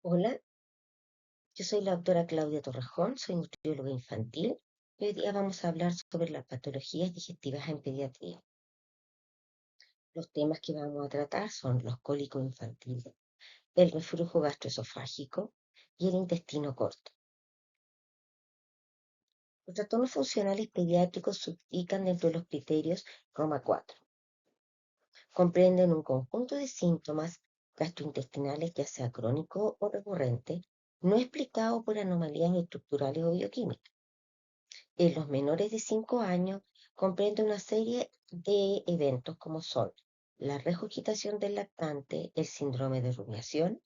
Hola, yo soy la doctora Claudia Torrejón, soy nutrióloga infantil y hoy día vamos a hablar sobre las patologías digestivas en pediatría. Los temas que vamos a tratar son los cólicos infantiles, el reflujo gastroesofágico y el intestino corto. Los trastornos funcionales pediátricos se ubican dentro de los criterios Roma 4. Comprenden un conjunto de síntomas gastrointestinales, ya sea crónico o recurrente, no explicado por anomalías estructurales o bioquímicas. En los menores de 5 años comprende una serie de eventos como son la regurgitación del lactante, el síndrome de rumiación,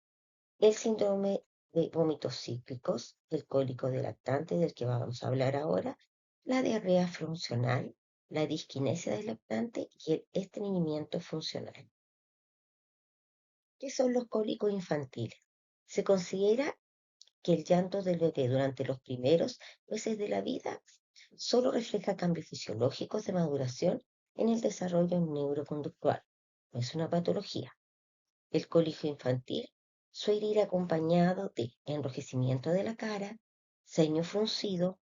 el síndrome de vómitos cíclicos, el cólico de lactante del que vamos a hablar ahora, la diarrea funcional, la disquinesia del lactante y el estreñimiento funcional. ¿Qué son los cólicos infantiles? Se considera que el llanto del bebé durante los primeros meses de la vida solo refleja cambios fisiológicos de maduración en el desarrollo neuroconductual. No es una patología. El cólico infantil suele ir acompañado de enrojecimiento de la cara, ceño fruncido,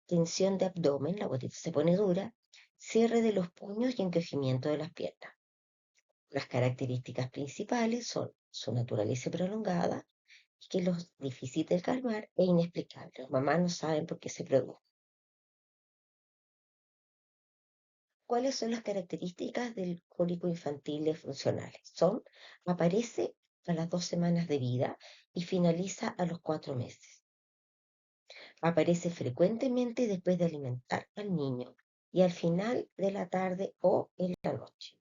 tensión de abdomen, la botita se pone dura, cierre de los puños y encogimiento de las piernas. Las características principales son su naturaleza prolongada y que los difícil de calmar e inexplicable. Los mamás no saben por qué se produce. ¿Cuáles son las características del cólico infantil funcionales? Aparece a las 2 semanas de vida y finaliza a los 4 meses. Aparece frecuentemente después de alimentar al niño y al final de la tarde o en la noche.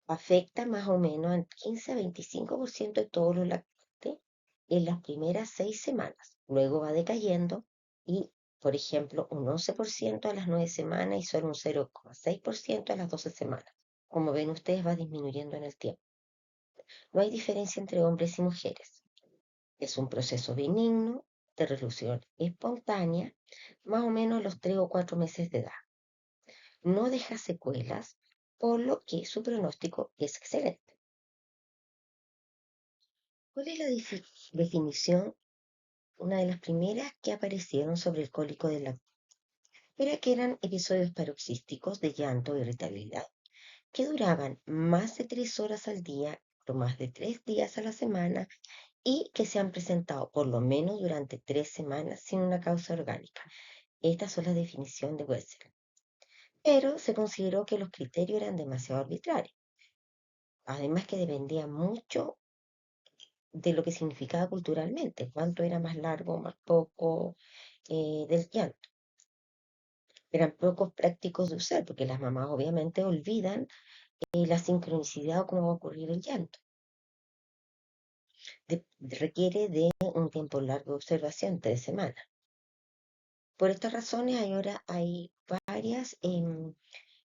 Afecta más o menos al 15 a 25% de todos los lactantes en las primeras 6 semanas. Luego va decayendo y, por ejemplo, un 11% a las 9 semanas y solo un 0,6% a las 12 semanas. Como ven ustedes, va disminuyendo en el tiempo. No hay diferencia entre hombres y mujeres. Es un proceso benigno de resolución espontánea, más o menos a los 3 o 4 meses de edad. No deja secuelas, por lo que su pronóstico es excelente. ¿Cuál es la definición? Una de las primeras que aparecieron sobre el cólico de la era que eran episodios paroxísticos de llanto o irritabilidad que duraban más de 3 horas al día por más de 3 días a la semana y que se han presentado por lo menos durante 3 semanas sin una causa orgánica. Estas son las definiciones de Wessel. Pero se consideró que los criterios eran demasiado arbitrarios. Además que dependía mucho de lo que significaba culturalmente, cuánto era más largo, más poco del llanto. Eran pocos prácticos de usar, porque las mamás obviamente olvidan la sincronicidad o cómo va a ocurrir el llanto. Requiere de un tiempo largo de observación, 3 semanas. Por estas razones, ahora hay varias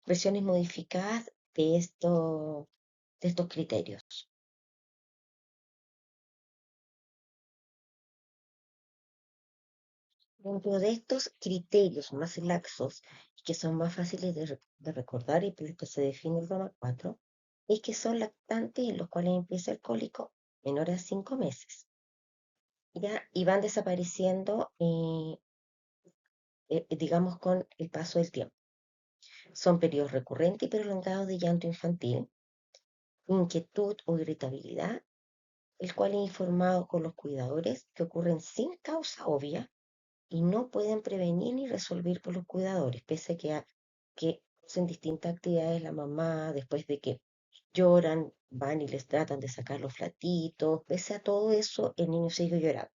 versiones modificadas de estos criterios. Dentro de estos criterios más laxos, que son más fáciles de recordar y por los que se define el Roma 4, es que son lactantes en los cuales empieza el cólico menor a 5 meses, ¿ya? Y van desapareciendo, digamos, con el paso del tiempo. Son periodos recurrentes y prolongados de llanto infantil, inquietud o irritabilidad, el cual es informado con los cuidadores que ocurren sin causa obvia y no pueden prevenir ni resolver por los cuidadores, pese a que hacen distintas actividades la mamá después de que lloran, van y les tratan de sacar los flatitos, pese a todo eso, el niño sigue llorando.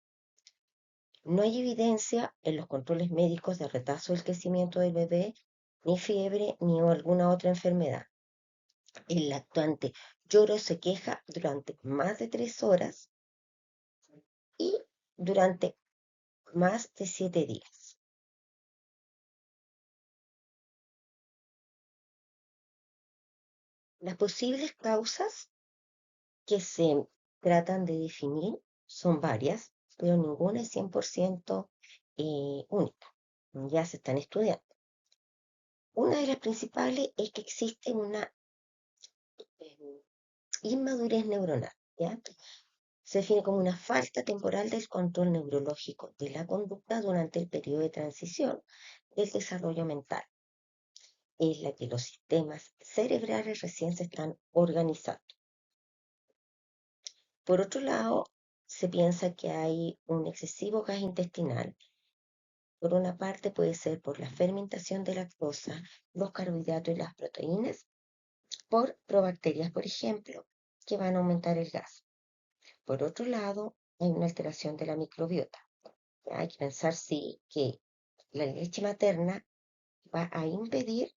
No hay evidencia en los controles médicos de retraso del crecimiento del bebé, ni fiebre, ni alguna otra enfermedad. El lactante llora o se queja durante más de 3 horas y durante más de 7 días. Las posibles causas que se tratan de definir son varias, pero ninguna es 100% única. Ya se están estudiando. Una de las principales es que existe una inmadurez neuronal, ¿ya? Se define como una falta temporal del control neurológico de la conducta durante el periodo de transición del desarrollo mental, en la que los sistemas cerebrales recién se están organizando. Por otro lado, se piensa que hay un excesivo gas intestinal. Por una parte puede ser por la fermentación de lactosa, los carbohidratos y las proteínas, por probacterias, por ejemplo, que van a aumentar el gas. Por otro lado, hay una alteración de la microbiota. Hay que pensar, sí, que la leche materna va a impedir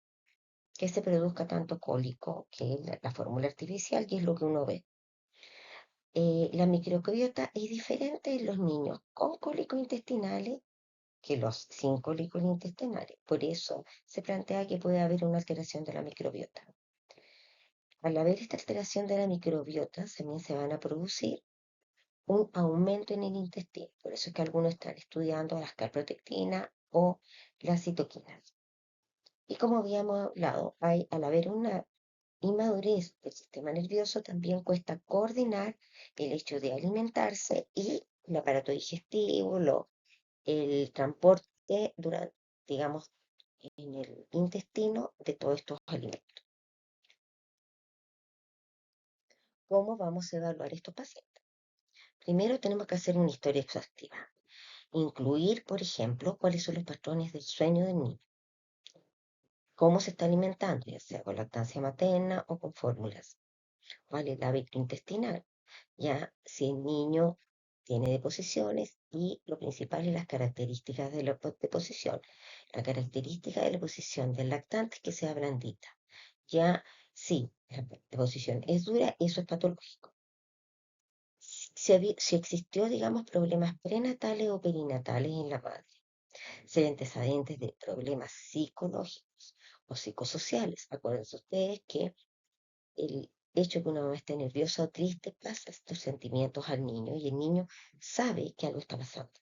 que se produzca tanto cólico, que es la fórmula artificial, y es lo que uno ve. La microbiota es diferente en los niños con cólicos intestinales que los sin cólicos intestinales. Por eso se plantea que puede haber una alteración de la microbiota. Al haber esta alteración de la microbiota, también se van a producir un aumento en el intestino. Por eso es que algunos están estudiando las calprotectina o las citoquinas. Y como habíamos hablado, al haber una inmadurez del sistema nervioso, también cuesta coordinar el hecho de alimentarse y el aparato digestivo, el transporte durante, digamos, en el intestino de todos estos alimentos. ¿Cómo vamos a evaluar estos pacientes? Primero tenemos que hacer una historia exhaustiva. Incluir, por ejemplo, cuáles son los patrones del sueño del niño, cómo se está alimentando, ya sea con lactancia materna o con fórmulas, cuál es el hábito intestinal, ya si el niño tiene deposiciones y lo principal es las características de la deposición. La característica de la deposición del lactante es que sea blandita. Ya si la deposición es dura, eso es patológico. Si existió, digamos, problemas prenatales o perinatales en la madre, ser antecedentes de problemas psicológicos o psicosociales. Acuérdense ustedes que el hecho que una mamá esté nerviosa o triste pasa estos sentimientos al niño y el niño sabe que algo está pasando.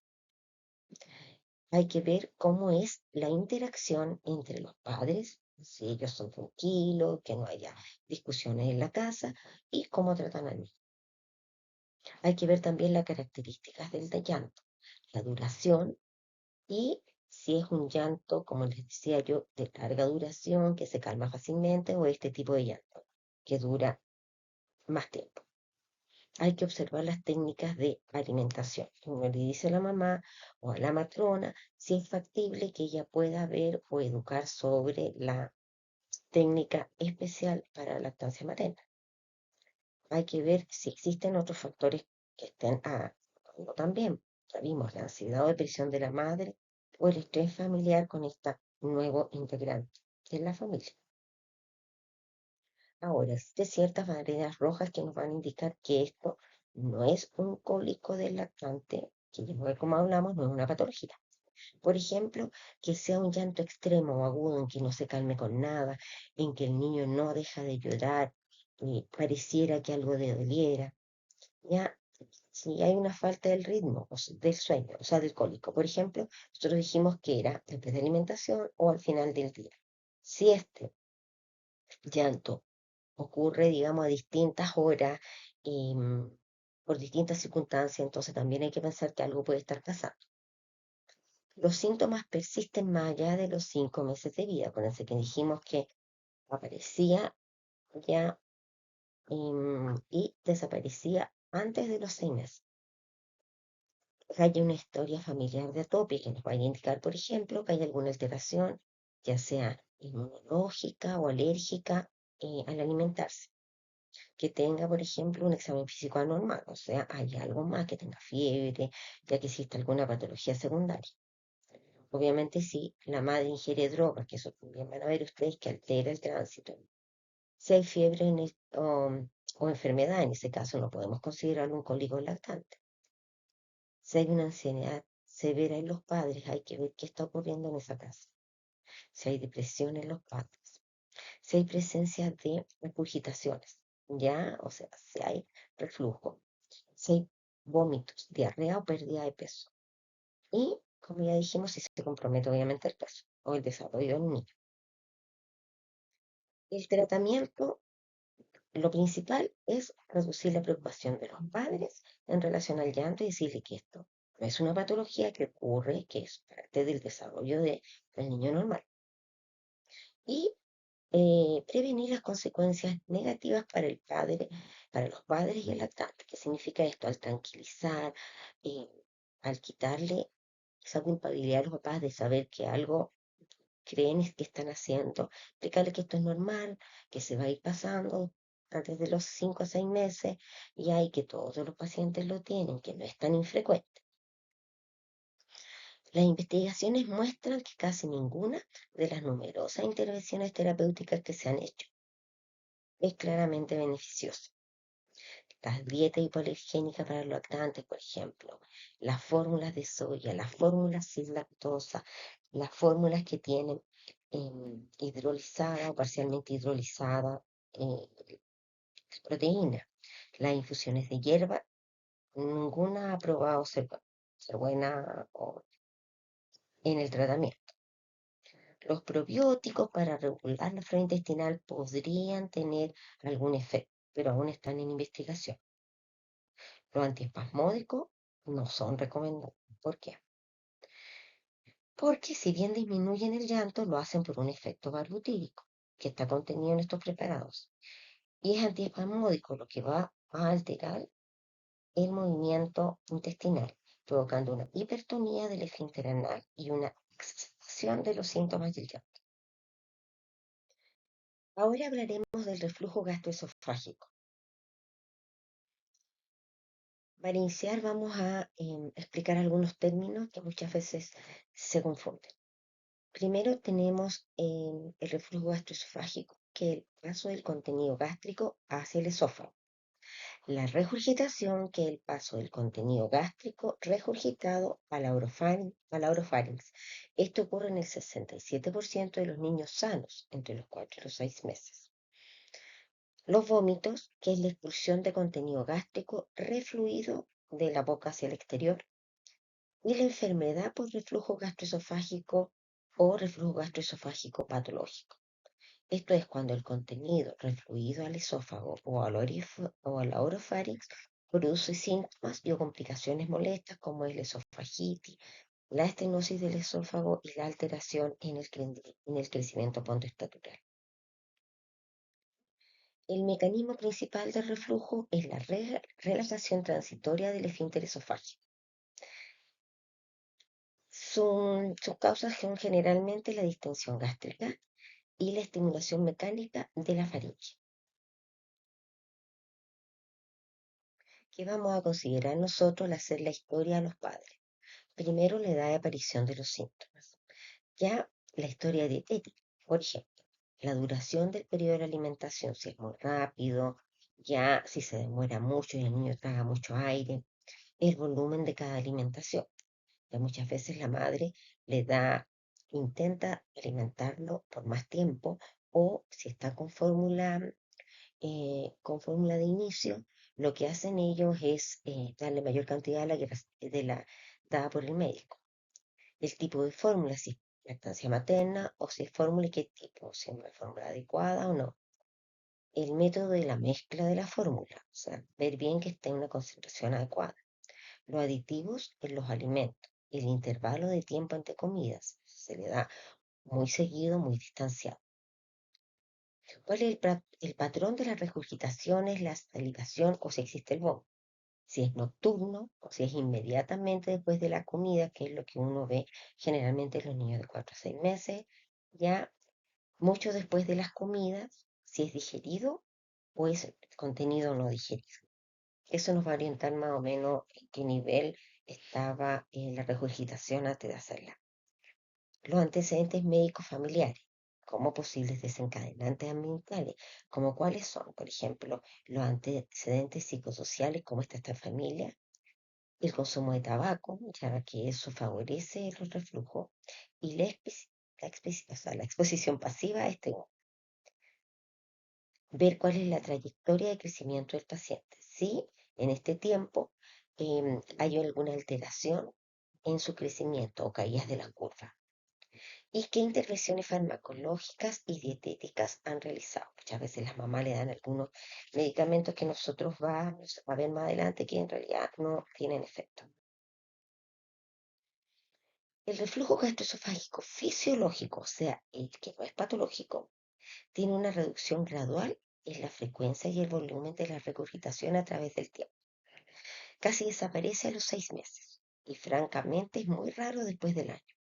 Hay que ver cómo es la interacción entre los padres, si ellos son tranquilos, que no haya discusiones en la casa y cómo tratan al niño. Hay que ver también las características del llanto, la duración y si es un llanto, como les decía yo, de larga duración, que se calma fácilmente, o este tipo de llanto, que dura más tiempo. Hay que observar las técnicas de alimentación. Uno le dice a la mamá o a la matrona si es factible que ella pueda ver o educar sobre la técnica especial para la lactancia materna. Hay que ver si existen otros factores que estén también. Ya vimos la ansiedad o depresión de la madre o el estrés familiar con esta nuevo integrante de la familia. Ahora, existen ciertas banderas rojas que nos van a indicar que esto no es un cólico del lactante, que ya como hablamos, no es una patología. Por ejemplo, que sea un llanto extremo o agudo en que no se calme con nada, en que el niño no deja de llorar, pareciera que algo le doliera. Ya, si hay una falta del ritmo del sueño, o sea, del cólico. Por ejemplo, nosotros dijimos que era después de alimentación o al final del día. Si este llanto ocurre, digamos, a distintas horas y por distintas circunstancias, entonces también hay que pensar que algo puede estar pasando. Los síntomas persisten más allá de los 5 meses de vida. Acuérdense que dijimos que aparecía ya y desaparecía antes de los 6 meses. Hay una historia familiar de atopia que nos va a indicar, por ejemplo, que hay alguna alteración, ya sea inmunológica o alérgica, al alimentarse. Que tenga, por ejemplo, un examen físico anormal, o sea, hay algo más, que tenga fiebre, ya que existe alguna patología secundaria. Obviamente, si la madre ingiere drogas, que eso también van a ver ustedes que altera el tránsito. Si hay fiebre o enfermedad, en ese caso no podemos considerarlo un cólico lactante. Si hay una ansiedad severa en los padres, hay que ver qué está ocurriendo en esa casa. Si hay depresión en los padres, si hay presencia de regurgitaciones, ya, o sea, si hay reflujo, si hay vómitos, diarrea o pérdida de peso. Y, como ya dijimos, si se compromete obviamente el peso o el desarrollo del niño. El tratamiento, lo principal es reducir la preocupación de los padres en relación al llanto y decirle que esto no es una patología que ocurre, que es parte del desarrollo del niño normal. Y prevenir las consecuencias negativas para el padre, para los padres y el lactante. ¿Qué significa esto? Al tranquilizar, eh, al quitarle esa culpabilidad a los papás de saber que algo creen es que están haciendo, explicarle que esto es normal, que se va a ir pasando antes de los 5 a 6 meses, y hay que todos los pacientes lo tienen, que no es tan infrecuente. Las investigaciones muestran que casi ninguna de las numerosas intervenciones terapéuticas que se han hecho es claramente beneficiosa. Las dietas hipoalergénicas para los lactantes, por ejemplo, las fórmulas de soya, las fórmulas sin lactosa, las fórmulas que tienen hidrolizada o parcialmente hidrolizada proteína, las infusiones de hierba, ninguna ha probado ser buena en el tratamiento. Los probióticos para regular la flora intestinal podrían tener algún efecto, pero aún están en investigación. Los antiespasmódicos no son recomendables. ¿Por qué? Porque si bien disminuyen el llanto, lo hacen por un efecto barbutírico que está contenido en estos preparados. Y es antiespasmódico lo que va a alterar el movimiento intestinal, provocando una hipertonía del esfínter anal y una exacerbación de los síntomas del llanto. Ahora hablaremos del reflujo gastroesofágico. Para iniciar vamos a explicar algunos términos que muchas veces se confunden. Primero tenemos el reflujo gastroesofágico, que es el paso del contenido gástrico hacia el esófago. La regurgitación, que es el paso del contenido gástrico regurgitado a la orofarinx. Esto ocurre en el 67% de los niños sanos entre los 4 y los 6 meses. Los vómitos, que es la expulsión de contenido gástrico refluido de la boca hacia el exterior. Y la enfermedad por reflujo gastroesofágico o reflujo gastroesofágico patológico. Esto es cuando el contenido refluido al esófago o a la orofarinx produce síntomas y o complicaciones molestas como el esofagitis, la estenosis del esófago y la alteración en el crecimiento pontoestatural. El mecanismo principal del reflujo es la relajación transitoria del esfínter esofágico. Sus causas son generalmente la distensión gástrica y la estimulación mecánica de la faringe. ¿Qué vamos a considerar nosotros al hacer la historia a los padres? Primero, la edad de aparición de los síntomas. Ya la historia dietética, por ejemplo, la duración del periodo de alimentación, si es muy rápido, ya si se demora mucho y el niño traga mucho aire, el volumen de cada alimentación. Ya muchas veces la madre le da, intenta alimentarlo por más tiempo, o si está con fórmula de inicio, lo que hacen ellos es darle mayor cantidad de la dada por el médico. El tipo de fórmula, si es lactancia materna o si es fórmula y qué tipo, si es una fórmula adecuada o no. El método de la mezcla de la fórmula, o sea, ver bien que esté en una concentración adecuada. Los aditivos en los alimentos, el intervalo de tiempo entre comidas, se le da muy seguido, muy distanciado. ¿Cuál es el patrón de las regurgitaciones, la salivación o si existe el vómito? Si es nocturno o si es inmediatamente después de la comida, que es lo que uno ve generalmente en los niños de 4 a 6 meses, ya mucho después de las comidas, si es digerido o es contenido no digerido. Eso nos va a orientar más o menos en qué nivel estaba la regurgitación antes de hacerla. Los antecedentes médicos familiares, como posibles desencadenantes ambientales, como cuáles son, por ejemplo, los antecedentes psicosociales, como esta familia, el consumo de tabaco, ya que eso favorece el reflujo, y la exposición pasiva a este humo. Ver cuál es la trayectoria de crecimiento del paciente. Si en este tiempo hay alguna alteración en su crecimiento o caídas de la curva. ¿Y qué intervenciones farmacológicas y dietéticas han realizado? Muchas veces las mamás le dan algunos medicamentos que nosotros vamos a ver más adelante que en realidad no tienen efecto. El reflujo gastroesofágico fisiológico, o sea, el que no es patológico, tiene una reducción gradual en la frecuencia y el volumen de la regurgitación a través del tiempo. Casi desaparece a los 6 meses y francamente es muy raro después del año.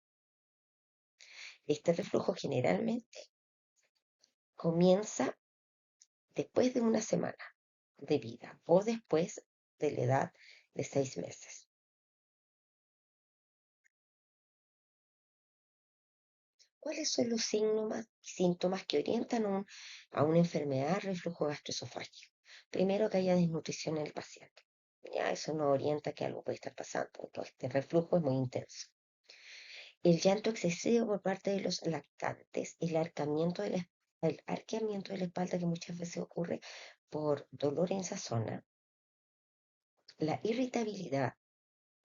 Este reflujo generalmente comienza después de una semana de vida o después de la edad de 6 meses. ¿Cuáles son los síntomas que orientan a una enfermedad de reflujo gastroesofágico? Primero, que haya desnutrición en el paciente. Ya eso nos orienta que algo puede estar pasando. Entonces, este reflujo es muy intenso. El llanto excesivo por parte de los lactantes, el arqueamiento de la espalda que muchas veces ocurre por dolor en esa zona, la irritabilidad,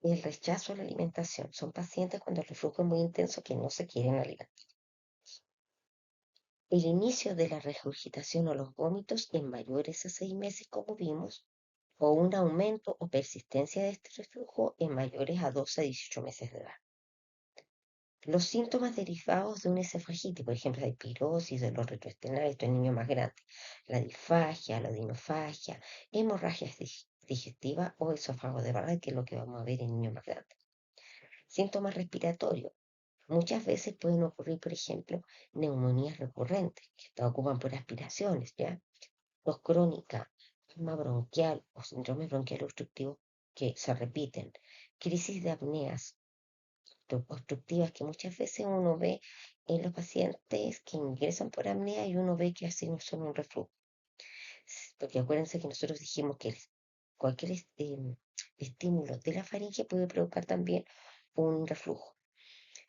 el rechazo a la alimentación. Son pacientes cuando el reflujo es muy intenso que no se quieren alimentar. El inicio de la regurgitación o los vómitos en mayores a 6 meses, como vimos, o un aumento o persistencia de este reflujo en mayores a 12 a 18 meses de edad. Los síntomas derivados de una esofagitis, por ejemplo, la epirosis, dolor retroesternal, esto en niños más grandes, la disfagia, la odinofagia, hemorragias digestivas o esófago de barra, que es lo que vamos a ver en niños más grandes. Síntomas respiratorios. Muchas veces pueden ocurrir, por ejemplo, neumonías recurrentes, que se ocupan por aspiraciones, ¿ya? Tos crónica, asma bronquial o síndrome bronquial obstructivo que se repiten, crisis de apneas obstructivas que muchas veces uno ve en los pacientes que ingresan por apnea y uno ve que hacen son un reflujo. Porque acuérdense que nosotros dijimos que cualquier estímulo de la faringe puede provocar también un reflujo.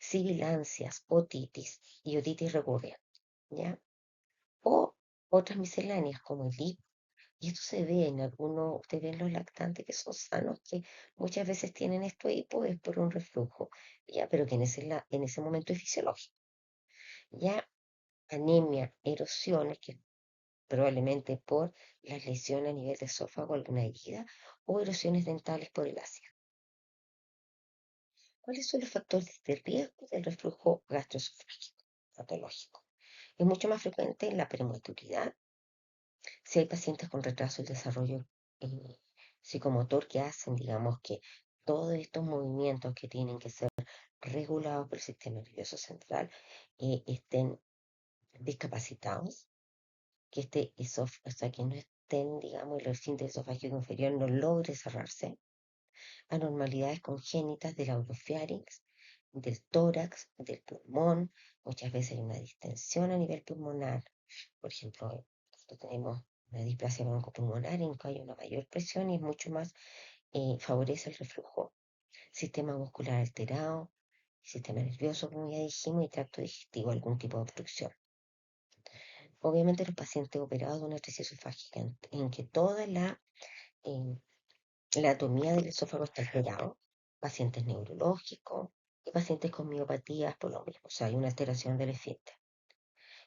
Sibilancias, otitis y otitis recurrente, ¿ya? O otras misceláneas como el hipo. Y esto se ve en algunos, ustedes ven los lactantes que son sanos, que muchas veces tienen esto hipo, es por un reflujo, ¿ya? Pero que en ese momento es fisiológico. Ya anemia, erosiones, que probablemente por las lesiones a nivel de esófago, alguna herida, o erosiones dentales por el ácido. ¿Cuáles son los factores de riesgo del reflujo gastroesofágico patológico? Es mucho más frecuente en la prematuridad, si hay pacientes con retraso del desarrollo eh, psicomotor que hacen, digamos, que todos estos movimientos que tienen que ser regulados por el sistema nervioso central estén discapacitados, que o sea, que no estén, digamos, el esfínter esofágico inferior no logre cerrarse, anormalidades congénitas del orofarinx, del tórax, del pulmón, muchas veces hay una distensión a nivel pulmonar, por ejemplo, nosotros tenemos una displasia broncopulmonar en que hay una mayor presión y es mucho más, favorece el reflujo, sistema muscular alterado, sistema nervioso, como ya dijimos, y tracto digestivo, algún tipo de obstrucción. Obviamente los pacientes operados de una atresia esofágica en que toda eh, la anatomía del esófago está alterada, pacientes neurológicos y pacientes con miopatías por lo mismo, o sea, hay una alteración del esfínter.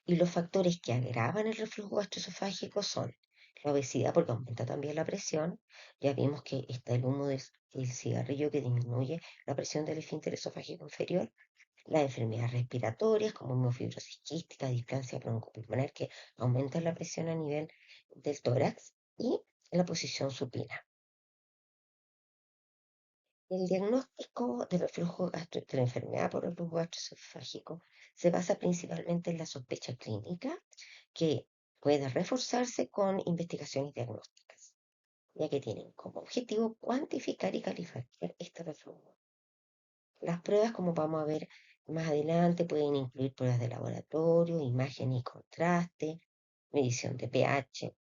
Y los factores que agravan el reflujo gastroesofágico son la obesidad, porque aumenta también la presión. Ya vimos que está el humo del cigarrillo que disminuye la presión del esfínter esofágico inferior. Las enfermedades respiratorias como miofibrosis quística, displasia broncopulmonar, que aumentan la presión a nivel del tórax. Y la posición supina. El diagnóstico del de la enfermedad por reflujo gastroesofágico se basa principalmente en la sospecha clínica, que puede reforzarse con investigaciones diagnósticas, ya que tienen como objetivo cuantificar y calificar este reflujo. Las pruebas, como vamos a ver más adelante, pueden incluir pruebas de laboratorio, imagen y contraste, medición de pH.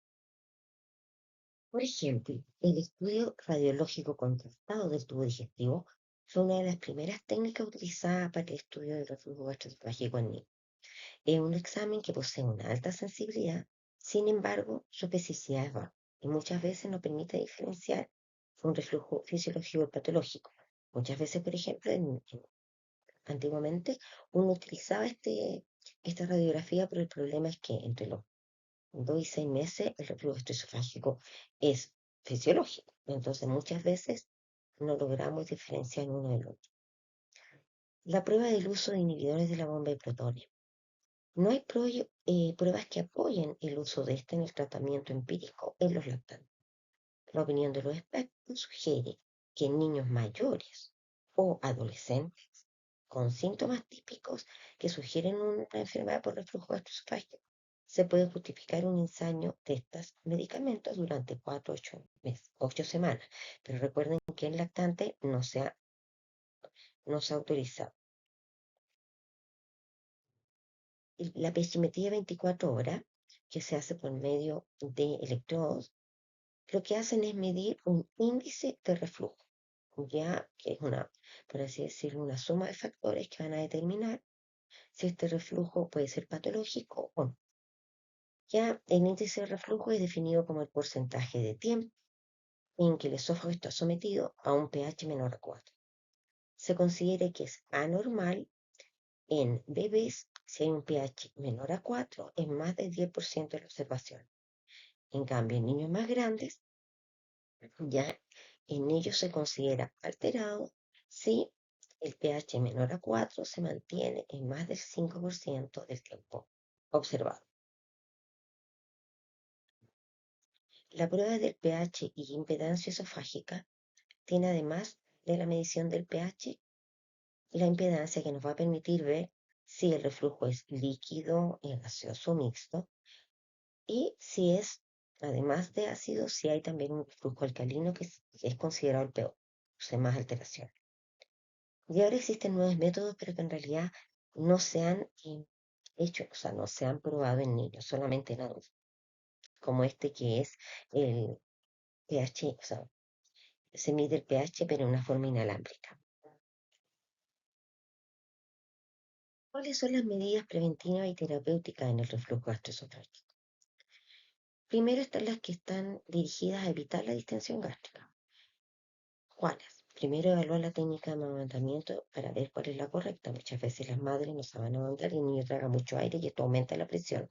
Por ejemplo, el estudio radiológico contrastado del tubo digestivo fue una de las primeras técnicas utilizadas para el estudio del reflujo gastroesofágico en niños. Es un examen que posee una alta sensibilidad, sin embargo, su especificidad es baja y muchas veces no permite diferenciar un reflujo fisiológico y patológico. Muchas veces, por ejemplo, Antiguamente uno utilizaba esta radiografía, pero el problema es que entre los 2 y 6 meses el reflujo gastroesofágico es fisiológico. Entonces muchas veces no logramos diferenciar uno del otro. La prueba del uso de inhibidores de la bomba de protones. No hay pruebas que apoyen el uso de este en el tratamiento empírico en los lactantes. La opinión de los expertos sugiere que en niños mayores o adolescentes con síntomas típicos que sugieren una enfermedad por reflujo gastroesofágico, se puede justificar un ensayo de estos medicamentos durante 4 a 8 meses, 8 semanas. Pero recuerden que el lactante no se ha autorizado. Y la pesimetría 24 horas, que se hace por medio de electrodos, lo que hacen es medir un índice de reflujo, ya que es por así decirlo, una suma de factores que van a determinar si este reflujo puede ser patológico o no. Ya el índice de reflujo es definido como el porcentaje de tiempo en que el esófago está sometido a un pH menor a 4. Se considera que es anormal en bebés si hay un pH menor a 4 en más del 10% de la observación. En cambio, en niños más grandes, ya en ellos se considera alterado si el pH menor a 4 se mantiene en más del 5% del tiempo observado. La prueba del pH y impedancia esofágica tiene, además de la medición del pH, la impedancia, que nos va a permitir ver si el reflujo es líquido, gaseoso o mixto, y si es, además de ácido, si hay también un reflujo alcalino, que es considerado el peor, o sea, más alteración. Y ahora existen nuevos métodos, pero que en realidad no se han hecho, o sea, no se han probado en niños, solamente en adultos, como este que es el pH, o sea, se mide el pH, pero en una forma inalámbrica. ¿Cuáles son las medidas preventivas y terapéuticas en el reflujo gastroesofágico? Primero están las que están dirigidas a evitar la distensión gástrica. ¿Cuáles? Primero, evaluar la técnica de amamantamiento para ver cuál es la correcta. Muchas veces las madres no saben amamantar y el niño traga mucho aire y esto aumenta la presión.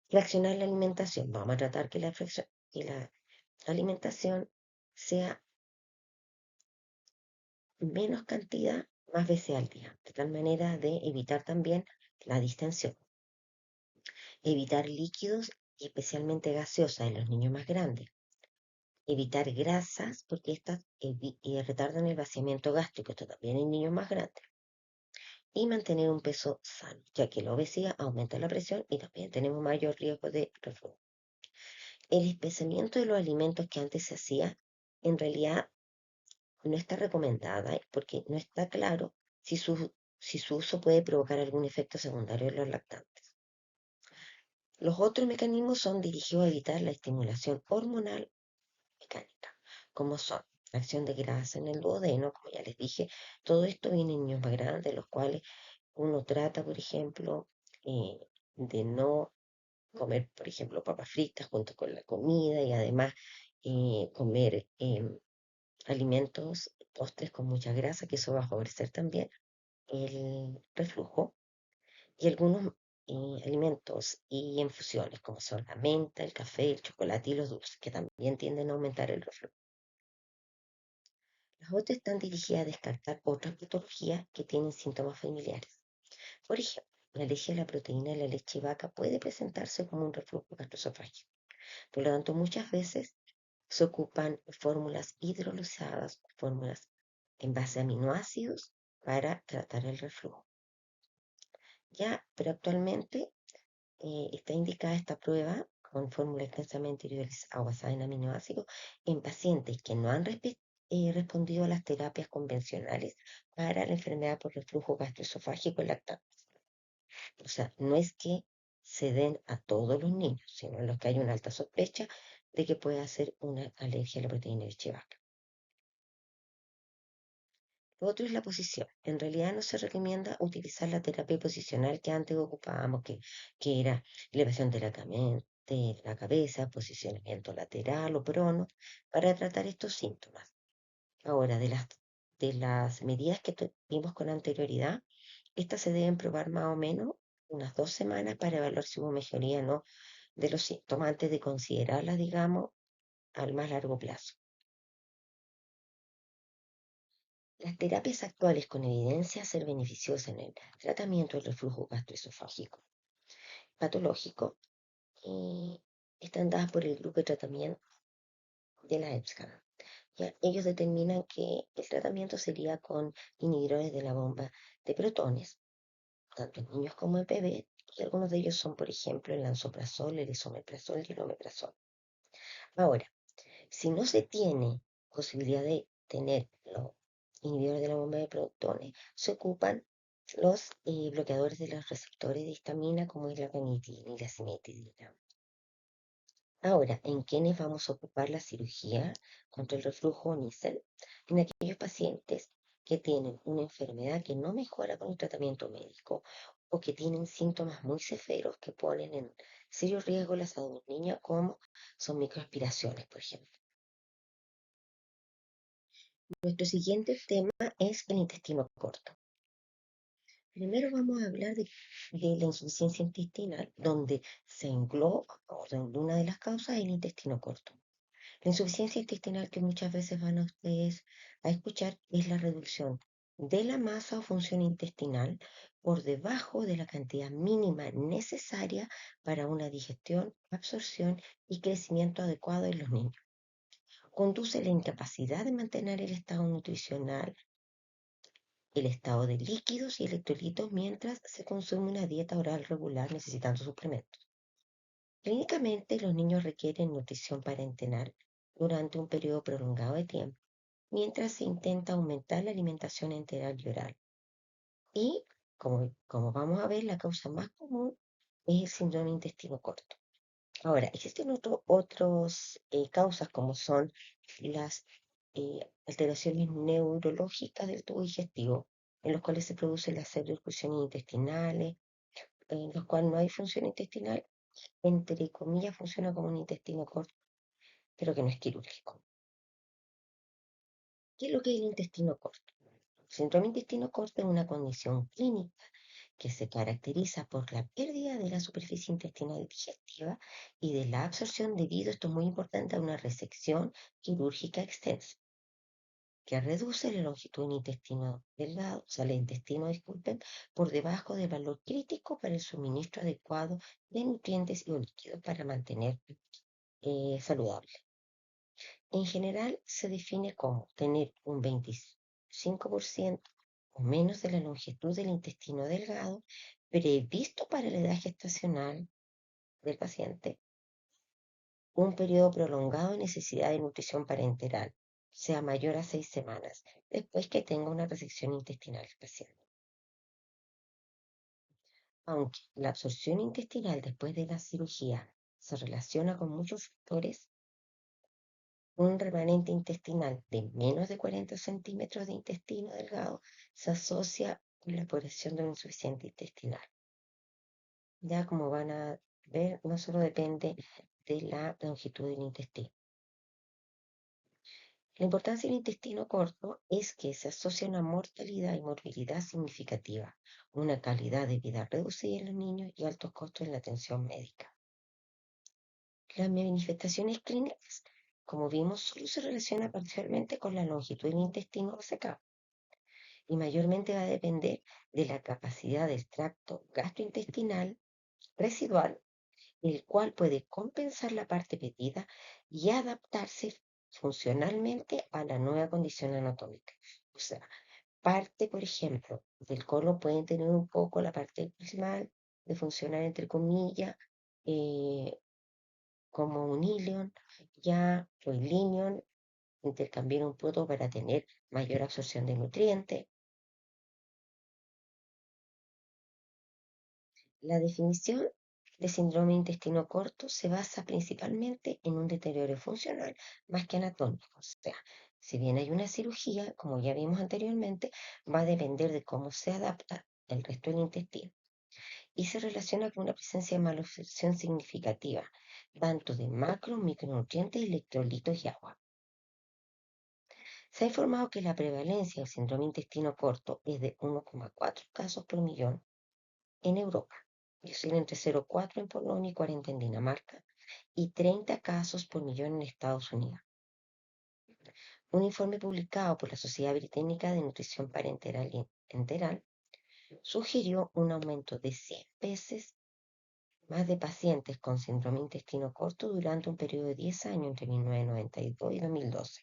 Fraccionar la alimentación. Vamos a tratar que la alimentación sea menos cantidad, más veces al día, de tal manera de evitar también la distensión. Evitar líquidos y especialmente gaseosas en los niños más grandes. Evitar grasas porque estas retardan el vaciamiento gástrico, esto también en niños más grandes. Y mantener un peso sano, ya que la obesidad aumenta la presión y también tenemos mayor riesgo de reflujo. El espesamiento de los alimentos que antes se hacía, en realidad no está recomendada porque no está claro si su uso puede provocar algún efecto secundario en los lactantes. Los otros mecanismos son dirigidos a evitar la estimulación hormonal mecánica, como son la acción de grasa en el duodeno, como ya les dije. Todo esto viene en niños más grandes, los cuales uno trata, por ejemplo, de no comer, por ejemplo, papas fritas junto con la comida y además comer alimentos, postres con mucha grasa, que eso va a favorecer también el reflujo, y algunos alimentos y infusiones, como son la menta, el café, el chocolate y los dulces, que también tienden a aumentar el reflujo. Las otras están dirigidas a descartar otras patologías que tienen síntomas familiares. Por ejemplo, la alergia a la proteína de la leche de vaca puede presentarse como un reflujo gastroesofágico. Por lo tanto, muchas veces se ocupan fórmulas hidrolizadas, fórmulas en base a aminoácidos para tratar el reflujo. Ya, pero actualmente está indicada esta prueba con fórmula extensamente hidrolizada o basada en aminoácidos en pacientes que no han respondido a las terapias convencionales para la enfermedad por reflujo gastroesofágico en lactantes. O sea, no es que se den a todos los niños, sino en los que hay una alta sospecha de que pueda ser una alergia a la proteína de leche vaca. Lo otro es la posición. En realidad no se recomienda utilizar la terapia posicional que antes ocupábamos, que era elevación de la cabeza, posicionamiento lateral o prono, para tratar estos síntomas. Ahora, de las de las medidas que vimos con anterioridad, estas se deben probar más o menos unas 2 semanas para evaluar si hubo mejoría o no de los síntomas antes de considerarlas, digamos, al más largo plazo. Las terapias actuales con evidencia de ser beneficiosas en el tratamiento del reflujo gastroesofágico patológico están dadas por el grupo de tratamiento de la EBSCAM. Ya, ellos determinan que el tratamiento sería con inhibidores de la bomba de protones, tanto en niños como en bebés, y algunos de ellos son, por ejemplo, el lansoprazol, el esomeprazol y el omeprazol. Ahora, si no se tiene posibilidad de tener los inhibidores de la bomba de protones, se ocupan los bloqueadores de los receptores de histamina, como es la ranitidina y la cimetidina. Ahora, ¿en quiénes vamos a ocupar la cirugía contra el reflujo Nissen? En aquellos pacientes que tienen una enfermedad que no mejora con el tratamiento médico o que tienen síntomas muy severos que ponen en serio riesgo la salud niña, como son microaspiraciones, por ejemplo. Nuestro siguiente tema es el intestino corto. Primero vamos a hablar de la insuficiencia intestinal, donde se engloba, o donde una de las causas es el intestino corto. La insuficiencia intestinal que muchas veces van a ustedes a escuchar es la reducción de la masa o función intestinal por debajo de la cantidad mínima necesaria para una digestión, absorción y crecimiento adecuado en los niños. Conduce a la incapacidad de mantener el estado nutricional, el estado de líquidos y electrolitos mientras se consume una dieta oral regular necesitando suplementos. Clínicamente, los niños requieren nutrición parenteral durante un periodo prolongado de tiempo, mientras se intenta aumentar la alimentación enteral y oral. Y, como vamos a ver, la causa más común es el síndrome de intestino corto. Ahora, existen otras causas como son las alteraciones neurológicas del tubo digestivo, en los cuales se produce la excursiones intestinales, en los cuales no hay función intestinal, entre comillas, funciona como un intestino corto, pero que no es quirúrgico. ¿Qué es lo que es el intestino corto? El síndrome de intestino corto es una condición clínica que se caracteriza por la pérdida de la superficie intestinal digestiva y de la absorción debido, esto es muy importante, a una resección quirúrgica extensa, que reduce la longitud del intestino delgado, o sea, el intestino, disculpen, por debajo del valor crítico para el suministro adecuado de nutrientes y líquidos para mantener saludable. En general se define como tener un 25% o menos de la longitud del intestino delgado previsto para la edad gestacional del paciente, un periodo prolongado de necesidad de nutrición parenteral, sea mayor a 6 semanas, después que tenga una resección intestinal del paciente. Aunque la absorción intestinal después de la cirugía se relaciona con muchos factores, un remanente intestinal de menos de 40 centímetros de intestino delgado se asocia con la aparición de una insuficiencia intestinal. Ya como van a ver, no solo depende de la longitud del intestino. La importancia del intestino corto es que se asocia a una mortalidad y morbilidad significativa, una calidad de vida reducida en los niños y altos costos en la atención médica. Las manifestaciones clínicas, como vimos, solo se relaciona parcialmente con la longitud del intestino resecado y mayormente va a depender de la capacidad del tracto gastrointestinal residual, el cual puede compensar la parte perdida y adaptarse funcionalmente a la nueva condición anatómica. O sea, parte, por ejemplo, del colon puede tener un poco la parte proximal de funcionar entre comillas, eh, como un ilion, ya o el ilion, intercambiar un poco para tener mayor absorción de nutrientes. La definición de síndrome de intestino corto se basa principalmente en un deterioro funcional más que anatómico. O sea, si bien hay una cirugía, como ya vimos anteriormente, va a depender de cómo se adapta el resto del intestino y se relaciona con una presencia de malabsorción significativa, tanto de macro, micronutrientes, electrolitos y agua. Se ha informado que la prevalencia del síndrome de intestino corto es de 1,4 casos por millón en Europa, es decir, entre 0,4 en Polonia y 40 en Dinamarca, y 30 casos por millón en Estados Unidos. Un informe publicado por la Sociedad Británica de Nutrición Parenteral y Enteral sugirió un aumento de 100 veces más de pacientes con síndrome de intestino corto durante un periodo de 10 años entre 1992 y 2012,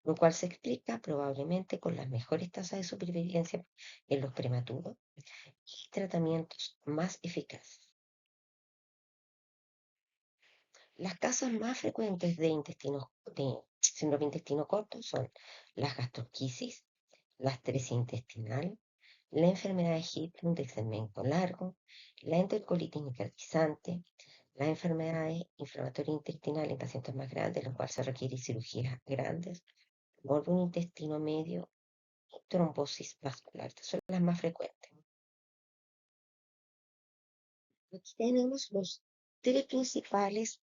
lo cual se explica probablemente con las mejores tasas de supervivencia en los prematuros y tratamientos más eficaces. Las causas más frecuentes de síndrome de intestino corto son las gastroquisis, la astresia intestinal, la enfermedad de Hipton del segmento largo, la enterocolitis necrotizante, las enfermedades inflamatorias intestinales en pacientes más grandes, los cuales se requieren cirugías grandes, un intestino medio y trombosis vascular. Estas son las más frecuentes. Aquí tenemos los tres principales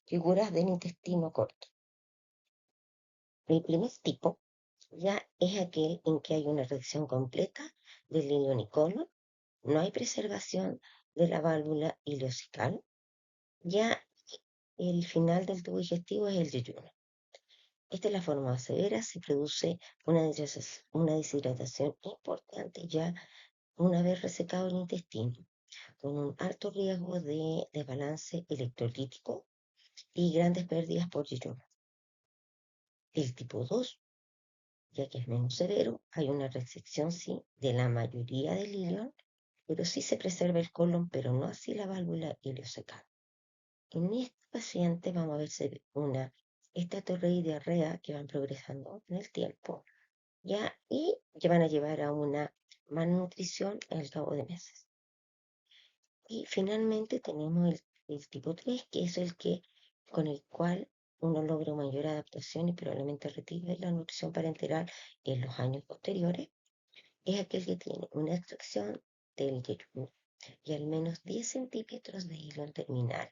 figuras del intestino corto. El primer tipo ya es aquel en que hay una reducción completa del ilion y colon, no hay preservación de la válvula ileocecal, ya el final del tubo digestivo es el yeyuno. Esta es la forma más severa, se produce una deshidratación importante ya una vez resecado el intestino, con un alto riesgo de desbalance electrolítico y grandes pérdidas por yeyuno. El tipo 2, ya que es menos severo, hay una resección sí de la mayoría del ilion, pero sí se preserva el colon, pero no así la válvula ileocecal. En este paciente vamos a ver una estatorrea y diarrea que van progresando en el tiempo, ¿ya? Y que van a llevar a una malnutrición al cabo de meses. Y finalmente tenemos el tipo 3, que es el que con el cual uno logra mayor adaptación y probablemente retire la nutrición parenteral en los años posteriores. Es aquel que tiene una extracción del yeyuno y al menos 10 centímetros de hilo terminal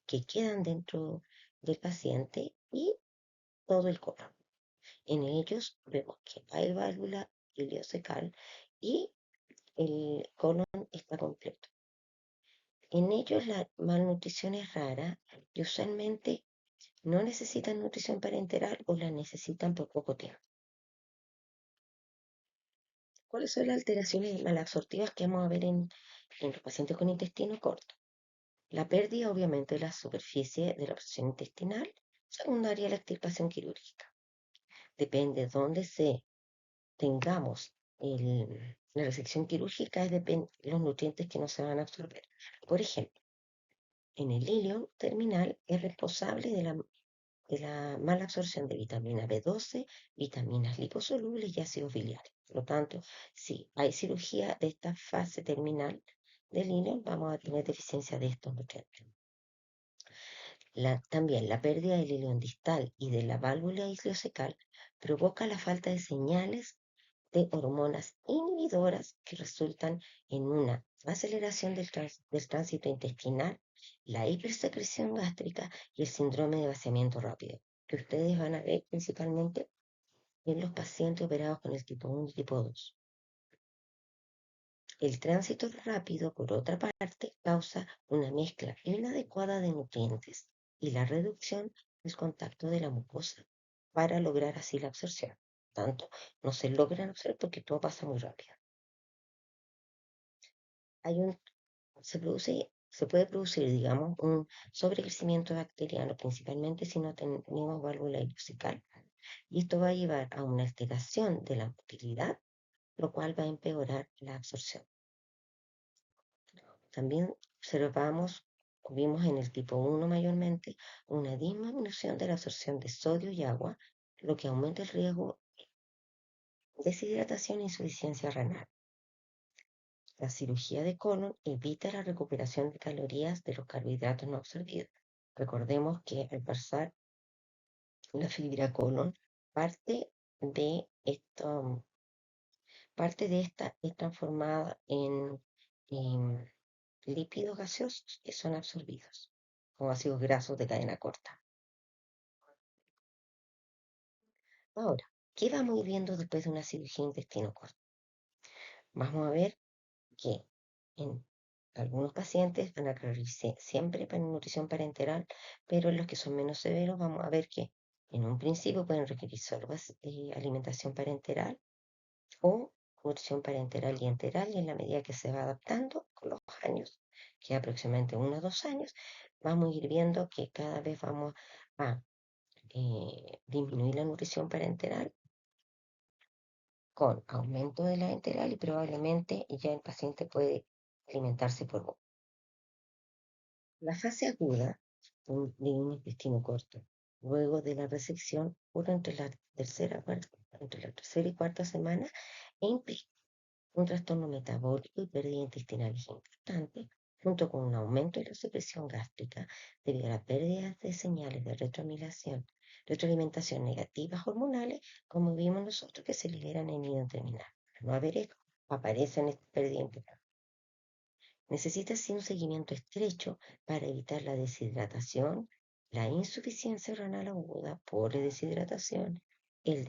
que quedan dentro del paciente y todo el colon. En ellos vemos que hay válvula ileocecal y el colon está completo. En ellos la malnutrición es rara y usualmente no necesitan nutrición parenteral o la necesitan por poco tiempo. ¿Cuáles son las alteraciones malabsortivas que vamos a ver en los pacientes con intestino corto? La pérdida, obviamente, de la superficie de la obstrucción intestinal, secundaria a la extirpación quirúrgica. Depende de dónde tengamos la resección quirúrgica, es los nutrientes que no se van a absorber. Por ejemplo, en el ilion terminal es responsable de la mala absorción de vitamina B12, vitaminas liposolubles y ácidos biliares. Por lo tanto, si hay cirugía de esta fase terminal del ilion, vamos a tener deficiencia de estos nutrientes. También la pérdida del ilion distal y de la válvula ileocecal provoca la falta de señales de hormonas inhibidoras que resultan en una aceleración del tránsito intestinal, la hipersecreción gástrica y el síndrome de vaciamiento rápido, que ustedes van a ver principalmente en los pacientes operados con el tipo 1 y tipo 2. El tránsito rápido, por otra parte, causa una mezcla inadecuada de nutrientes y la reducción del contacto de la mucosa para lograr así la absorción. Tanto no se logran absorber porque todo pasa muy rápido. Hay un, se puede producir, digamos, un sobrecrecimiento bacteriano, principalmente si no tenemos válvula ileocecal, y esto va a llevar a una alteración de la motilidad, lo cual va a empeorar la absorción. También vimos en el tipo 1 mayormente, una disminución de la absorción de sodio y agua, lo que aumenta el riesgo de deshidratación e insuficiencia renal. La cirugía de colon evita la recuperación de calorías de los carbohidratos no absorbidos. Recordemos que al pasar la fibra colon, parte de esto, parte de esta es transformada en lípidos gaseosos que son absorbidos como ácidos grasos de cadena corta. Ahora, ¿qué vamos a ir viendo después de una cirugía de intestino corto? Vamos a ver que en algunos pacientes van a requerir siempre para nutrición parenteral, pero en los que son menos severos vamos a ver que en un principio pueden requerir solo alimentación parenteral o nutrición parenteral y enteral, y en la medida que se va adaptando con los años, que aproximadamente 1 o 2 años, vamos a ir viendo que cada vez vamos a disminuir la nutrición parenteral con aumento de la enteral y probablemente ya el paciente puede alimentarse por boca. La fase aguda de un intestino corto, luego de la resección, ocurre entre la tercera y cuarta semana e implica un trastorno metabólico y pérdida intestinal importante, junto con un aumento de la secreción gástrica debido a la pérdida de señales de retroalimentación negativas hormonales, como vimos nosotros que se liberan en nido terminal. Al no haber eco, aparecen estas pérdidas intestinales. Necesita así un seguimiento estrecho para evitar la deshidratación, la insuficiencia renal aguda por deshidratación, el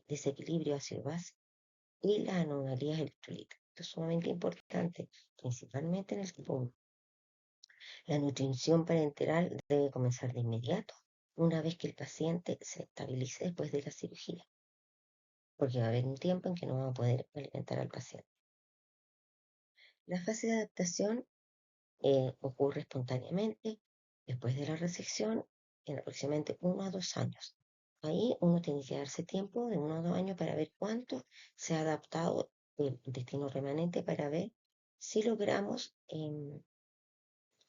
desequilibrio ácido-base y las anomalías electrolíticas. Esto es sumamente importante, principalmente en el tipo 1. La nutrición parenteral debe comenzar de inmediato, una vez que el paciente se estabilice después de la cirugía, porque va a haber un tiempo en que no vamos a poder alimentar al paciente. La fase de adaptación ocurre espontáneamente después de la resección en aproximadamente 1 a 2 años. Ahí uno tiene que darse tiempo de 1 a 2 años para ver cuánto se ha adaptado el intestino remanente para ver si logramos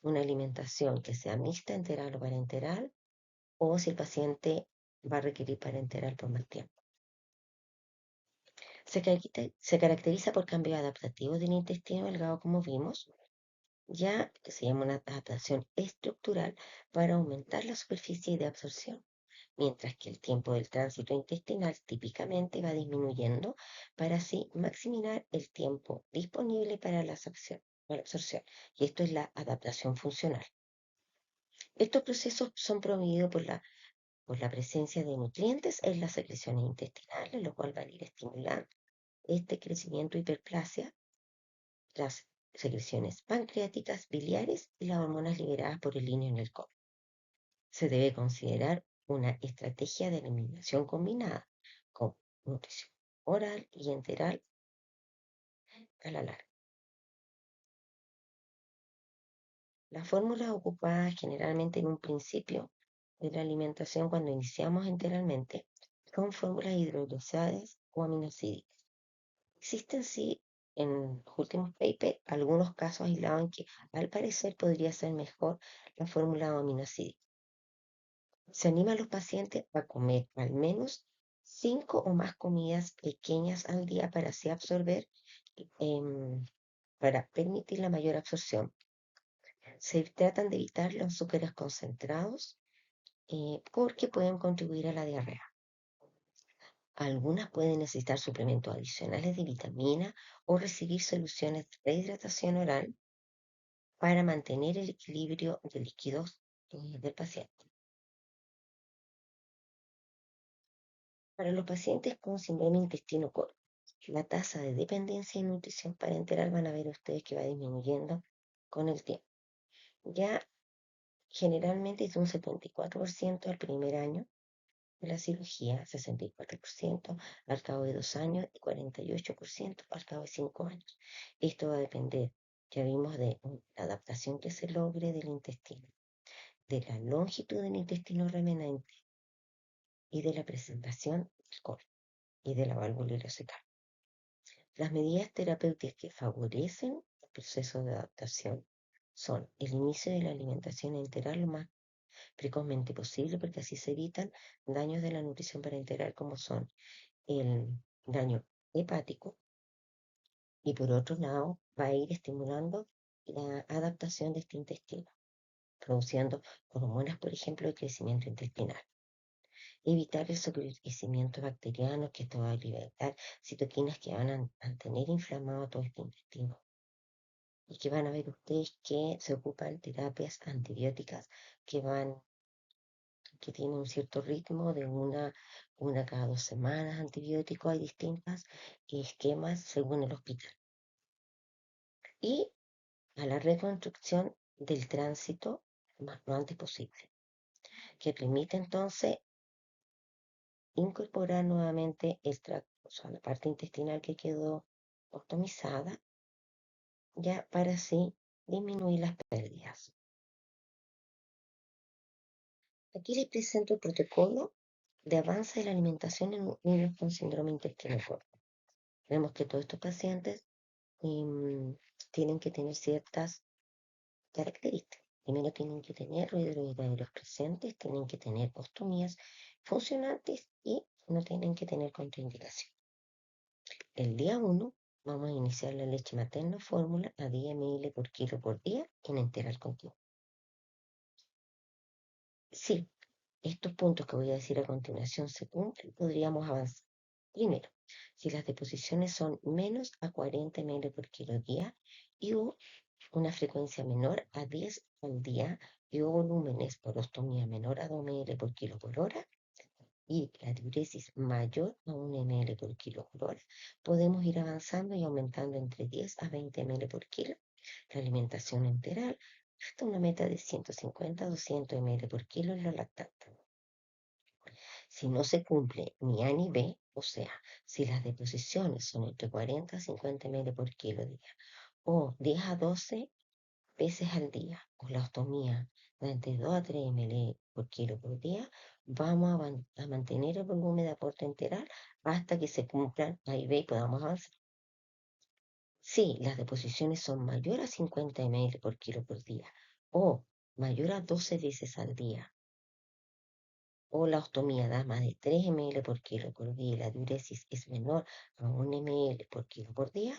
una alimentación que sea mixta, enteral o parenteral, o si el paciente va a requerir parenteral por más tiempo. Se caracteriza por cambios adaptativos del intestino delgado, como vimos, ya que se llama una adaptación estructural para aumentar la superficie de absorción, mientras que el tiempo del tránsito intestinal típicamente va disminuyendo para así maximizar el tiempo disponible para la absorción. Y esto es la adaptación funcional. Estos procesos son promovidos por la presencia de nutrientes en las secreciones intestinales, lo cual va a ir estimulando este crecimiento hiperplasia, las secreciones pancreáticas, biliares y las hormonas liberadas por el hígado en el colon. Se debe considerar una estrategia de eliminación combinada con nutrición oral y enteral a la larga. Las fórmulas ocupadas generalmente en un principio de la alimentación cuando iniciamos enteralmente son fórmulas hidrolizadas o aminosídicas. Existen sí en los últimos papers algunos casos aislados en que al parecer podría ser mejor la fórmula aminosídica. Se anima a los pacientes a comer al menos 5 o más comidas pequeñas al día para así para permitir la mayor absorción. Se tratan de evitar los azúcares concentrados porque pueden contribuir a la diarrea. Algunas pueden necesitar suplementos adicionales de vitamina o recibir soluciones de rehidratación oral para mantener el equilibrio de líquidos del paciente. Para los pacientes con síndrome intestino corto, la tasa de dependencia y nutrición parenteral van a ver ustedes que va disminuyendo con el tiempo. Ya generalmente es un 74% al primer año de la cirugía, 64% al cabo de 2 años y 48% al cabo de 5 años. Esto va a depender, ya vimos, de la adaptación que se logre del intestino, de la longitud del intestino remanente y de la presentación del colon y de la válvula ileocecal. Las medidas terapéuticas que favorecen el proceso de adaptación son el inicio de la alimentación enteral lo más precozmente posible, porque así se evitan daños de la nutrición parenteral como son el daño hepático, y por otro lado va a ir estimulando la adaptación de este intestino, produciendo hormonas, por ejemplo, de crecimiento intestinal. Evitar el sobrecrecimiento bacteriano, que esto va a liberar citoquinas que van a mantener inflamado todo este intestino. Y que van a ver ustedes que se ocupan terapias antibióticas que van que tiene un cierto ritmo de una cada 2 semanas antibiótico. Hay distintos esquemas según el hospital. Y a la reconstrucción del tránsito lo antes posible, que permite entonces incorporar nuevamente el tracto, o sea, la parte intestinal que quedó optimizada, ya para así disminuir las pérdidas. Aquí les presento el protocolo de avance de la alimentación en niños con síndrome intestinal corto. Vemos que todos estos pacientes tienen que tener ciertas características. Primero tienen que tener hidrohidrogenados presentes, tienen que tener ostomías funcionantes y no tienen que tener contraindicación. El día 1 vamos a iniciar la leche materna fórmula a 10 ml por kilo por día en enteral continuo. Si estos puntos que voy a decir a continuación se cumplen, podríamos avanzar. Primero, si las deposiciones son menos a 40 ml por kilo día y una frecuencia menor a 10 al día y volúmenes por ostomía menor a 2 ml por kilo por hora y la diuresis mayor a 1 ml por kilo por hora, podemos ir avanzando y aumentando entre 10 a 20 ml por kilo la alimentación enteral hasta una meta de 150 a 200 ml por kilo en la lactante. Si no se cumple ni A ni B, o sea, si las deposiciones son entre 40 a 50 ml por kilo día o 10 a 12 veces al día, o la ostomía de entre 2 a 3 ml por kilo por día, vamos a mantener el volumen de aporte enteral hasta que se cumplan A y B y podamos avanzar. Si las deposiciones son mayor a 50 ml por kilo por día o mayor a 12 veces al día, o la ostomía da más de 3 ml por kilo por día y la diuresis es menor a 1 ml por kilo por día,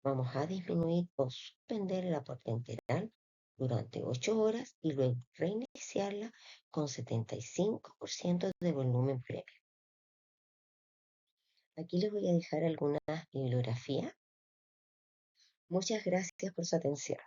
vamos a disminuir o suspender el aporte enteral durante 8 horas y luego reiniciarla con 75% de volumen previo. Aquí les voy a dejar algunas bibliografías. Muchas gracias por su atención.